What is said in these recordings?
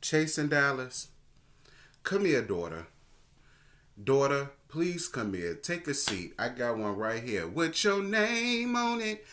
Chase in Dallas, come here, daughter. Daughter, please come here. Take a seat. I got one right here with your name on it.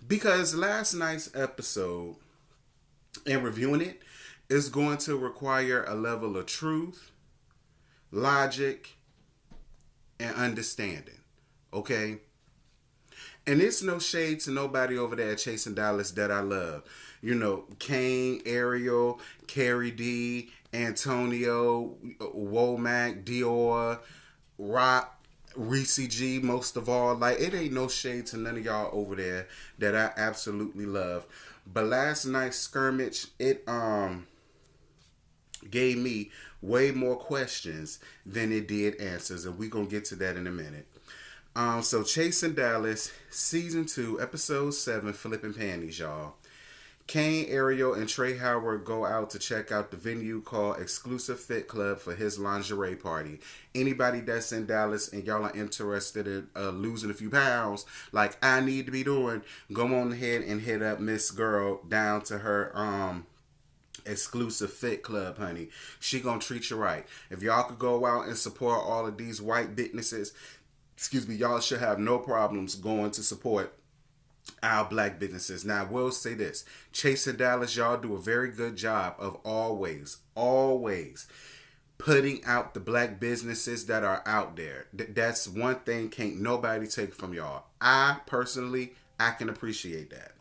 Because last night's episode and reviewing it is going to require a level of truth, logic, and understanding. Okay? And it's no shade to nobody over there at Chasing Dallas that I love. You know, Kane, Ariel, Carrie D, Antonio, Womack, Dior, Rock, Reese G, most of all. Like, it ain't no shade to none of y'all over there that I absolutely love. But last night's skirmish, it gave me way more questions than it did answers. And we going to get to that in a minute. So Chasing Dallas, Season 2, Episode 7, Flippin' Panties, y'all. Kane, Ariel, and Trey Howard go out to check out the venue called Exclusive Fit Club for his lingerie party. Anybody that's in Dallas and y'all are interested in losing a few pounds, like I need to be doing, go on ahead and hit up Miss Girl down to her Exclusive Fit Club, honey. She gonna treat you right. If y'all could go out and support all of these white businesses, y'all should have no problems going to support our black businesses. Now, I will say this. Chasing Dallas, y'all do a very good job of always putting out the black businesses that are out there. That's one thing can't nobody take from y'all. I can appreciate that.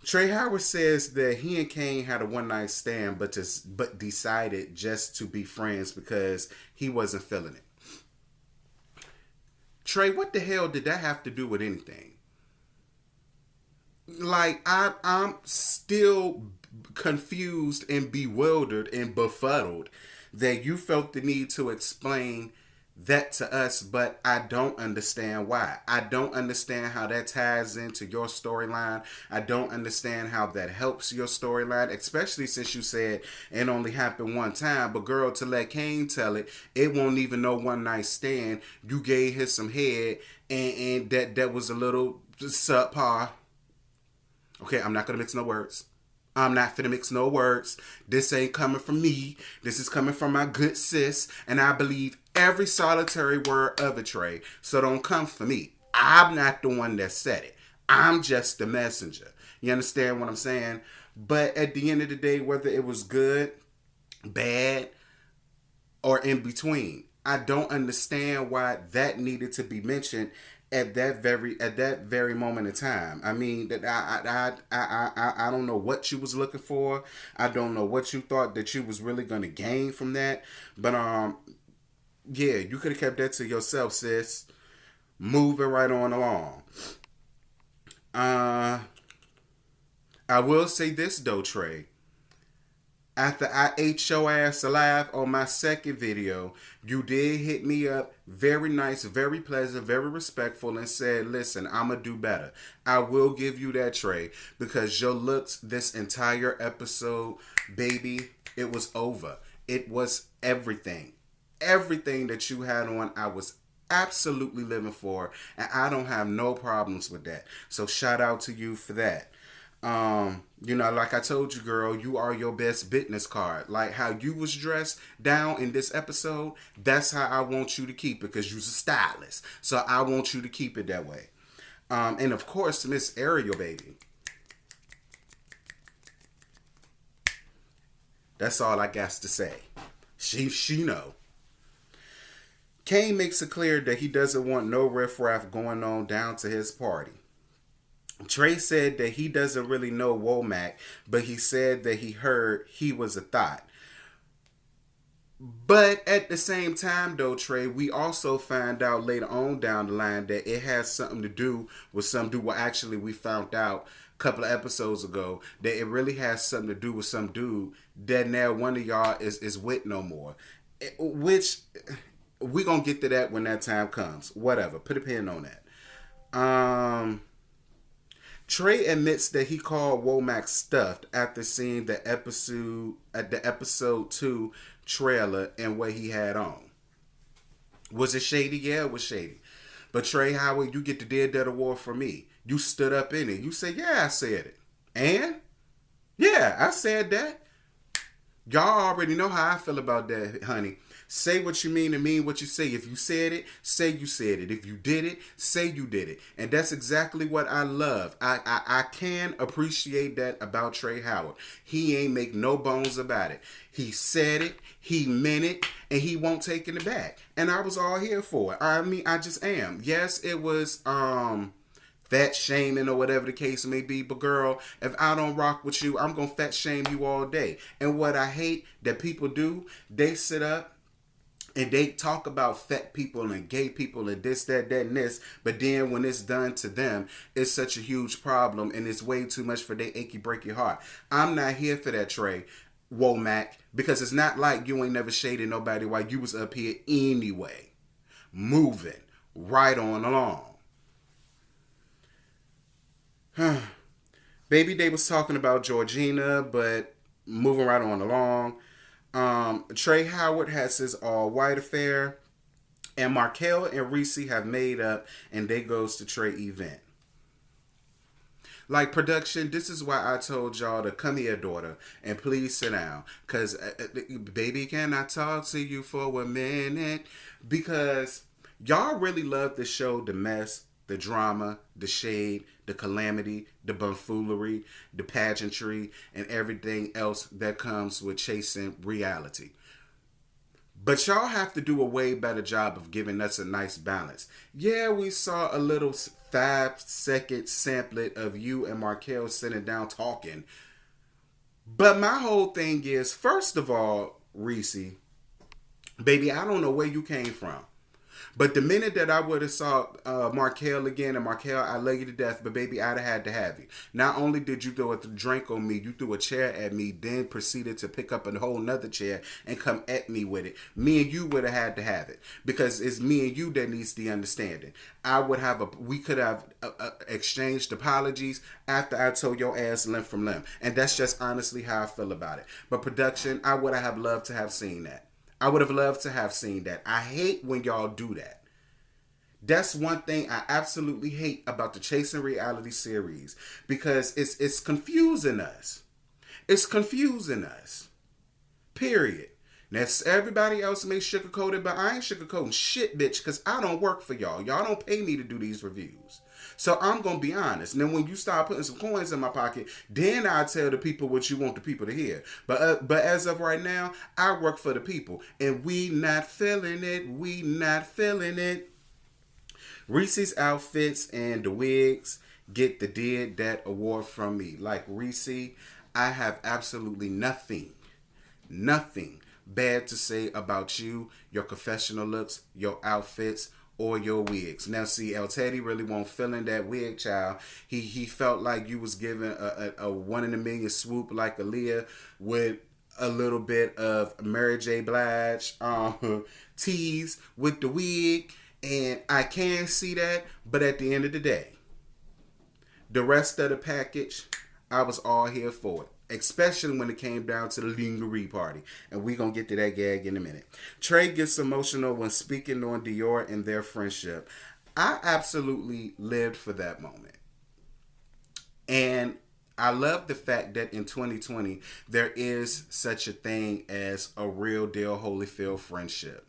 Trey Howard says that he and Kane had a one-night stand, but decided just to be friends because he wasn't feeling it. Trey, what the hell did that have to do with anything? Like, I'm still confused and bewildered and befuddled that you felt the need to explain that to us, but I don't understand why. I don't understand how that ties into your storyline. I don't understand how that helps your storyline, especially since you said it only happened one time. But girl, to let Kane tell it, it won't even no one night stand. You gave her some head, and that was a little subpar. Okay, I'm not gonna mix no words. I'm not finna mix no words. This ain't coming from me. This is coming from my good sis. And I believe every solitary word of it, Trey. So don't come for me. I'm not the one that said it. I'm just the messenger. You understand what I'm saying? But at the end of the day, whether it was good, bad, or in between, I don't understand why that needed to be mentioned at that very moment in time. I mean, that I don't know what you was looking for. I don't know what you thought that you was really gonna gain from that. But yeah, you could have kept that to yourself, sis. Moving right on along. I will say this though, Trey. After I ate your ass alive on my second video, you did hit me up very nice, very pleasant, very respectful, and said, listen, I'm going to do better. I will give you that, Trey, because your looks this entire episode, baby, it was over. It was everything. Everything that you had on, I was absolutely living for, and I don't have no problems with that. So shout out to you for that. You know, like I told you, girl, you are your best business card. Like how you was dressed down in this episode, that's how I want you to keep it, because you're a stylist. So I want you to keep it that way. And of course, Miss Ariel, baby. That's all I got to say. She know. Kane makes it clear that he doesn't want no riffraff going on down to his party. Trey said that he doesn't really know Womack, but he said that he heard he was a thought. But at the same time, though, Trey, we also find out later on down the line that it has something to do with some dude. Well, actually, we found out a couple of episodes ago that it really has something to do with some dude that now one of y'all is with no more. Which, we gonna get to that when that time comes. Whatever. Put a pin on that. Trey admits that he called Womack stuffed after seeing the episode 2 trailer and what he had on. Was it shady? Yeah, it was shady. But Trey Howard, you get the Dead Award for me. You stood up in it. You said, yeah, I said it. And? Yeah, I said that. Y'all already know how I feel about that, honey. Say what you mean and mean what you say. If you said it, say you said it. If you did it, say you did it. And that's exactly what I love. I can appreciate that about Trey Howard. He ain't make no bones about it. He said it, he meant it, and he won't take it back. And I was all here for it. I mean, I just am. Yes, it was fat shaming or whatever the case may be. But girl, if I don't rock with you, I'm gonna fat shame you all day. And what I hate that people do, they sit up and they talk about fat people and gay people and this, that, and this. But then when it's done to them, it's such a huge problem and it's way too much for their achy breaky heart. I'm not here for that, Trey Womack, because it's not like you ain't never shaded nobody while you was up here anyway. Moving right on along. Baby, they was talking about Georgina, but moving right on along. Trey Howard has his all-white affair, and Markel and Reese have made up, and they goes to Trey event. Like, production, this is why I told y'all to come here, daughter, and please sit down. Because, baby, can I talk to you for a minute? Because y'all really love the show, the mess, the drama, the shade, the calamity, the buffoonery, the pageantry, and everything else that comes with chasing reality. But y'all have to do a way better job of giving us a nice balance. Yeah, we saw a little 5-second samplet of you and Markel sitting down talking. But my whole thing is, first of all, Reese, baby, I don't know where you came from. But the minute that I would have saw Markel again, and Markel, I love you to death, but baby, I'd have had to have you. Not only did you throw a drink on me, you threw a chair at me, then proceeded to pick up a whole nother chair and come at me with it. Me and you would have had to have it. Because it's me and you that needs the understanding. We could have exchanged apologies after I told your ass limb from limb. And that's just honestly how I feel about it. But production, I would have loved to have seen that. I would have loved to have seen that. I hate when y'all do that. That's one thing I absolutely hate about the Chasing Reality series. Because it's confusing us. It's confusing us. Period. Now, everybody else may sugarcoat it, but I ain't sugarcoating shit, bitch, because I don't work for y'all. Y'all don't pay me to do these reviews. So I'm going to be honest. And then when you start putting some coins in my pocket, then I'll tell the people what you want the people to hear. But as of right now, I work for the people. And we not feeling it. We not feeling it. Reese's outfits and the wigs get the Did That award from me. Like Reese, I have absolutely nothing bad to say about you, your confessional looks, your outfits, or your wigs. Now, see, El Teddy really won't fill in that wig, child. He felt like you was giving a 1 in a million swoop like Aaliyah with a little bit of Mary J. Blige tease with the wig. And I can see that, but at the end of the day, the rest of the package, I was all here for it. Especially when it came down to the lingerie party. And we're going to get to that gag in a minute. Trey gets emotional when speaking on Dior and their friendship. I absolutely lived for that moment. And I love the fact that in 2020, there is such a thing as a real deal Holyfield friendship.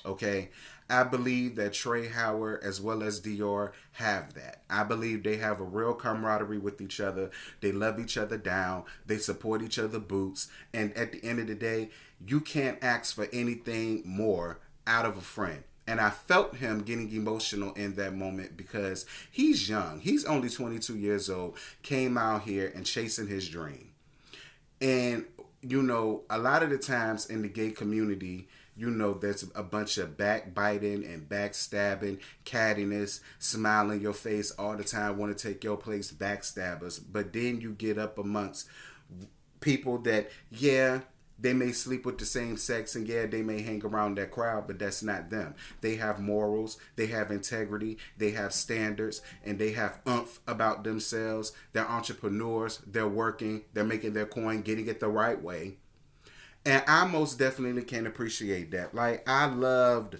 Okay? I believe that Trey Howard as well as Dior have that. I believe they have a real camaraderie with each other. They love each other down. They support each other boots. And at the end of the day, you can't ask for anything more out of a friend. And I felt him getting emotional in that moment because he's young. He's only 22 years old, came out here and chasing his dream. And, you know, a lot of the times in the gay community, you know, there's a bunch of backbiting and backstabbing, cattiness, smile in your face all the time, want to take your place, backstabbers. But then you get up amongst people that, yeah, they may sleep with the same sex and yeah, they may hang around that crowd, but that's not them. They have morals, they have integrity, they have standards, and they have oomph about themselves. They're entrepreneurs, they're working, they're making their coin, getting it the right way. And I most definitely can appreciate that. Like, I loved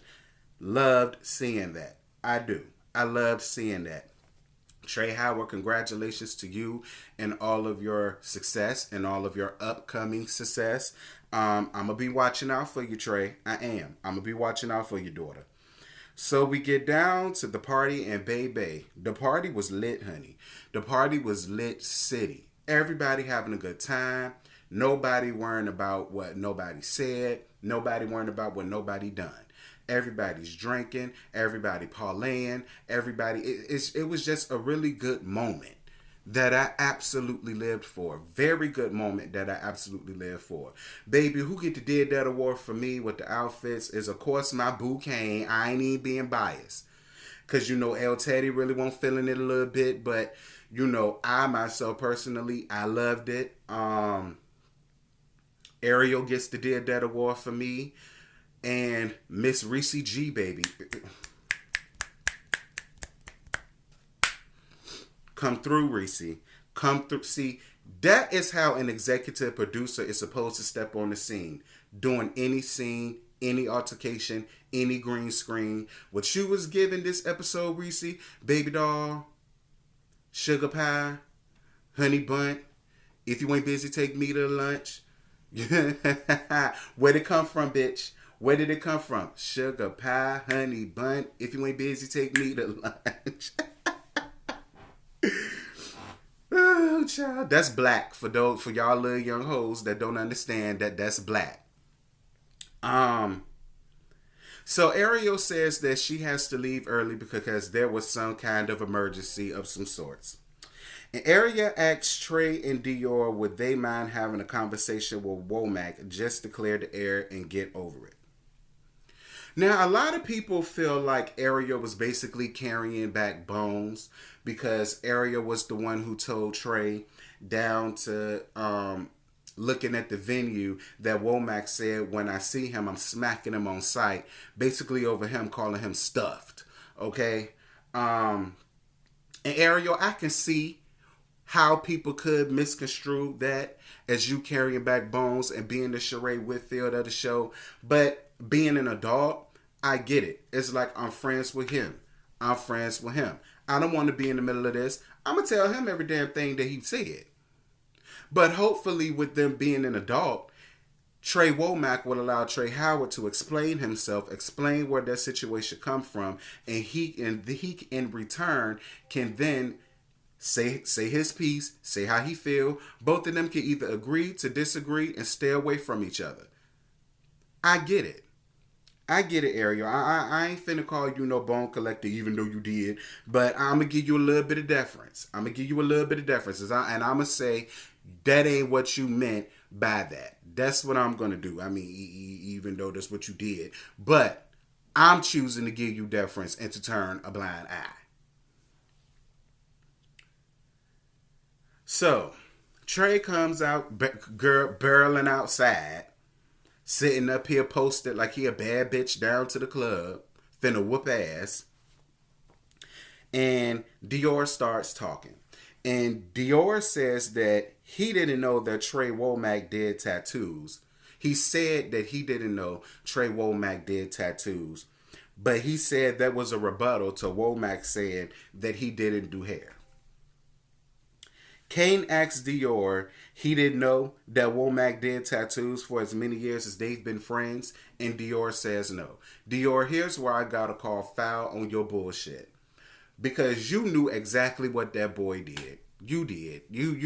seeing that. I do. I loved seeing that. Trey Howard, congratulations to you and all of your success and all of your upcoming success. I'm going to be watching out for you, Trey. I am. I'm going to be watching out for your daughter. So we get down to the party and baby. The party was lit, honey. The party was lit city. Everybody having a good time. Nobody worrying about what nobody said. Nobody worrying about what nobody done. Everybody's drinking. Everybody parlaying. Everybody. It was just a really good moment that I absolutely lived for. Very good moment that I absolutely lived for. Baby, who get the Did That award for me with the outfits is, of course, my boo Kane. I ain't even being biased. Because, you know, El Teddy really won't feeling it a little bit. But, you know, I myself personally, I loved it. Ariel gets the Did That award for me. And Miss Reese G, baby. Come through, Reese. Come through. See, that is how an executive producer is supposed to step on the scene. Doing any scene, any altercation, any green screen. What you was giving this episode, Reese, baby doll, sugar pie, honey bunt. If you ain't busy, take me to lunch. Where'd it come from, bitch? Where did it come from? Sugar pie, honey bun. If you ain't busy, take me to lunch. Oh, child. That's black for y'all little young hoes that don't understand that's black. So Ariel says that she has to leave early because there was some kind of emergency of some sorts. And Ariel asks Trey and Dior would they mind having a conversation with Womack just to clear the air and get over it. Now, a lot of people feel like Ariel was basically carrying back bones because Ariel was the one who told Trey down to looking at the venue that Womack said, when I see him, I'm smacking him on sight, basically over him calling him stuffed. Okay? And Ariel, I can see how people could misconstrue that as you carrying back bones and being the Sheree Whitfield of the show. But being an adult, I get it. It's like I'm friends with him. I'm friends with him. I don't want to be in the middle of this. I'm going to tell him every damn thing that he said. But hopefully with them being an adult, Trey Womack will allow Trey Howard to explain himself, explain where that situation come from, and he in return can then say his piece, say how he feel. Both of them can either agree to disagree and stay away from each other. I get it. I get it, Ariel. I ain't finna call you no bone collector, even though you did. But I'm going to give you a little bit of deference. I'm going And I'm going to say that ain't what you meant by that. That's what I'm going to do. I mean, even though that's what you did. But I'm choosing to give you deference and to turn a blind eye. So, Trey comes out, barreling outside, sitting up here posted like he a bad bitch down to the club, finna whoop ass. And Dior starts talking. And Dior says that he didn't know that Trey Womack did tattoos. He said that he didn't know Trey Womack did tattoos. But he said that was a rebuttal to Womack saying that he didn't do hair. Kane asks Dior he didn't know that Womack did tattoos for as many years as they've been friends, and Dior says no. Dior, here's where I gotta call foul on your bullshit. Because you knew exactly what that boy did. You did. You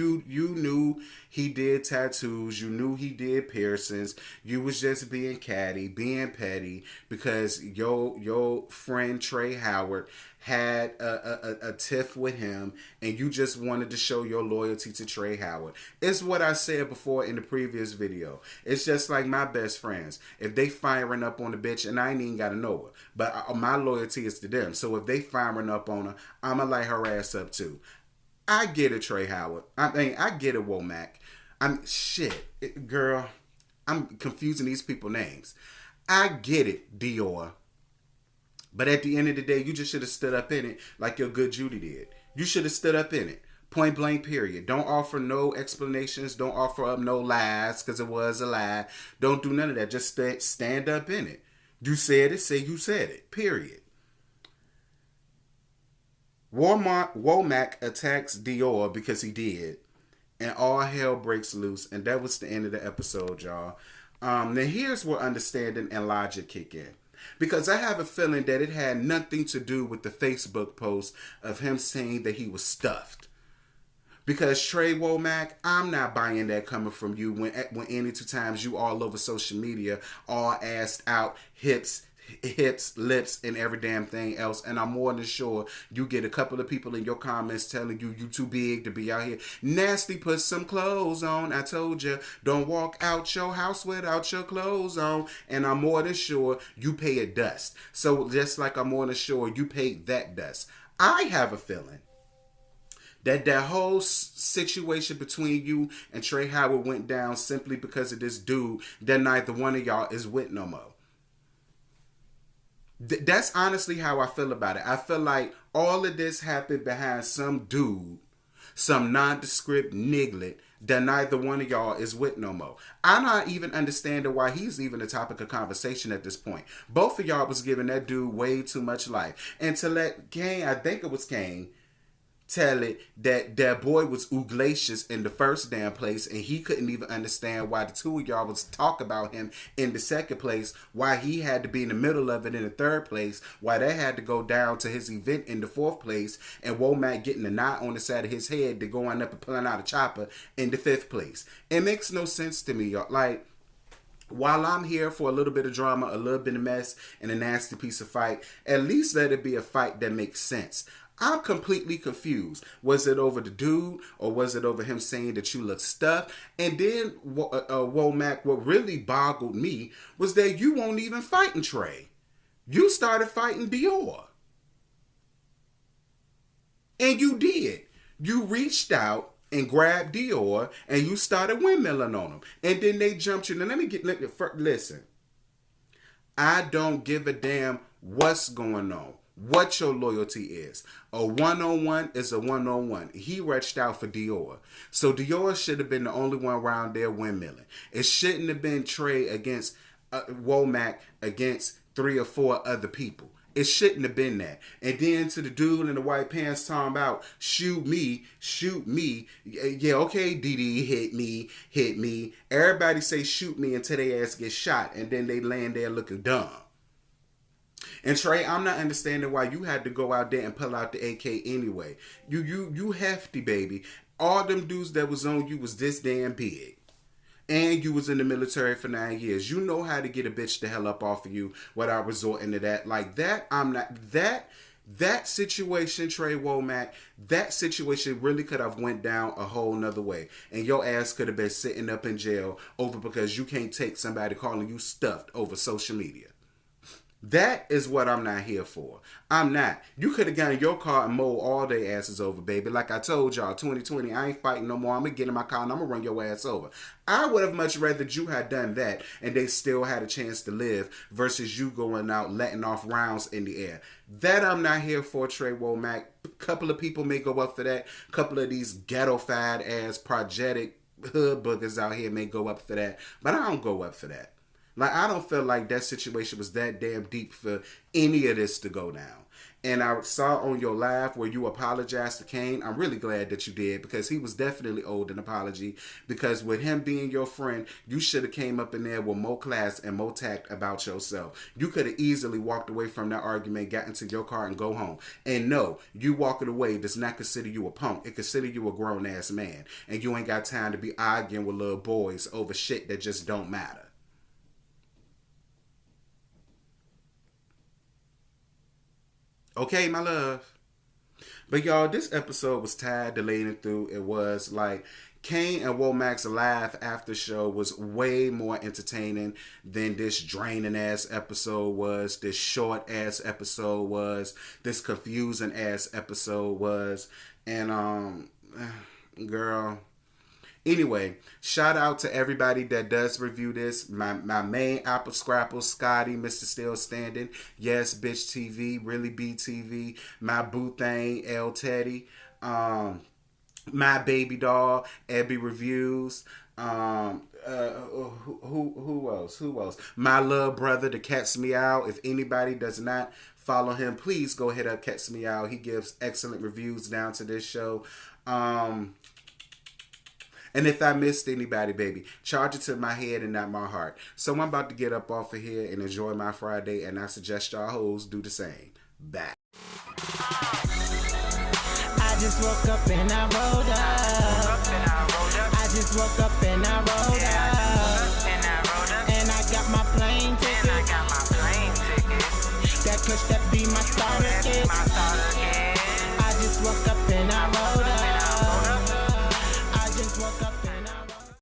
knew he did tattoos. You knew he did piercings. You was just being catty, being petty, because your friend Trey Howard had a tiff with him, and you just wanted to show your loyalty to Trey Howard. It's what I said before in the previous video. It's just like my best friends. If they firing up on the bitch, and I ain't even gotta know her, but my loyalty is to them. So if they firing up on her, I'ma light her ass up too. I get it, Trey Howard. I get it, Womack. Girl. I'm confusing these people's names. I get it, Dior. But at the end of the day, you just should have stood up in it like your good Judy did. You should have stood up in it. Point blank, period. Don't offer no explanations. Don't offer up no lies because it was a lie. Don't do none of that. Just stand up in it. You said it, say you said it. Period. Womack attacks Dior because he did, and all hell breaks loose, and that was the end of the episode, y'all. Now here's where understanding and logic kick in. Because I have a feeling that it had nothing to do with the Facebook post of him saying that he was stuffed. Because Trey Womack, I'm not buying that coming from you when any two times you all over social media, all assed out, hips, lips, and every damn thing else. And I'm more than sure you get a couple of people in your comments telling you too big to be out here. Nasty, put some clothes on. I told you, don't walk out your house without your clothes on. And I'm more than sure you pay it dust. So just like I'm more than sure you paid that dust. I have a feeling that whole situation between you and Trey Howard went down simply because of this dude that neither one of y'all is with no more. That's honestly how I feel about it. I feel like all of this happened behind some dude, some nondescript niglet that neither one of y'all is with no more. I'm not even understanding why he's even a topic of conversation at this point. Both of y'all was giving that dude way too much life. And to let Kane, I think it was Kane, tell it that boy was ooglacious in the first damn place, and he couldn't even understand why the two of y'all was talk about him in the second place, why he had to be in the middle of it in the third place, why that had to go down to his event in the fourth place, and Womack getting a knot on the side of his head to going up and pulling out a chopper in the fifth place. It makes no sense to me, y'all. Like, while I'm here for a little bit of drama, a little bit of mess, and a nasty piece of fight, at least let it be a fight that makes sense. I'm completely confused. Was it over the dude, or was it over him saying that you look stuffed? And then, Womack, what really boggled me was that you won't even fighting Trey. You started fighting Dior. And you did. You reached out and grabbed Dior, and you started windmilling on him. And then they jumped you. Now, listen. I don't give a damn what's going on, what your loyalty is. A one-on-one is a one-on-one. He reached out for Dior. So Dior should have been the only one around there windmilling. It shouldn't have been Trey against Womack against 3 or 4 other people. It shouldn't have been that. And then to the dude in the white pants talking about, shoot me. Yeah, okay, DD, hit me. Everybody say shoot me until they ass get shot. And then they land there looking dumb. And Trey, I'm not understanding why you had to go out there and pull out the AK anyway. You hefty, baby. All them dudes that was on you was this damn big. And you was in the military for 9 years. You know how to get a bitch the hell up off of you without resorting to that. Like that, that situation, Trey Womack, that situation really could have went down a whole nother way. And your ass could have been sitting up in jail over because you can't take somebody calling you stuffed over social media. That is what I'm not here for. I'm not. You could have gotten your car and mowed all their asses over, baby. Like I told y'all, 2020, I ain't fighting no more. I'm going to get in my car and I'm going to run your ass over. I would have much rather you had done that and they still had a chance to live versus you going out letting off rounds in the air. That I'm not here for, Trey Womack. A couple of people may go up for that. A couple of these ghetto-fied ass projected hood boogers out here may go up for that. But I don't go up for that. Like, I don't feel like that situation was that damn deep for any of this to go down. And I saw on your live where you apologized to Kane. I'm really glad that you did because he was definitely owed an apology. Because with him being your friend, you should have came up in there with more class and more tact about yourself. You could have easily walked away from that argument, got into your car, and go home. And no, you walking away does not consider you a punk. It consider you a grown-ass man. And you ain't got time to be arguing with little boys over shit that just don't matter. Okay, my love. But y'all, this episode was tired, delayed and through. It was like Kane and Womack's live after show was way more entertaining than this draining ass episode was, this short ass episode was, this confusing ass episode was. And girl. Anyway, shout out to everybody that does review this. My main Apple Scrapple, Scotty, Mr. Still Standing. Yes, Bitch TV, Really BTV. My boo thing, L Teddy. My baby doll, Abby Reviews. Who else? My little brother, the Cat's Meow. If anybody does not follow him. Please go hit up Catch Me Out. He gives excellent reviews down to this show. And if I missed anybody, baby, charge it to my head and not my heart. So I'm about to get up off of here and enjoy my Friday, and I suggest y'all hoes do the same. Bye. I just woke up and I rolled up. I just woke up and I rolled up. And I got my plane ticket. That kush, that be my starter kit. I just woke up and I rolled up.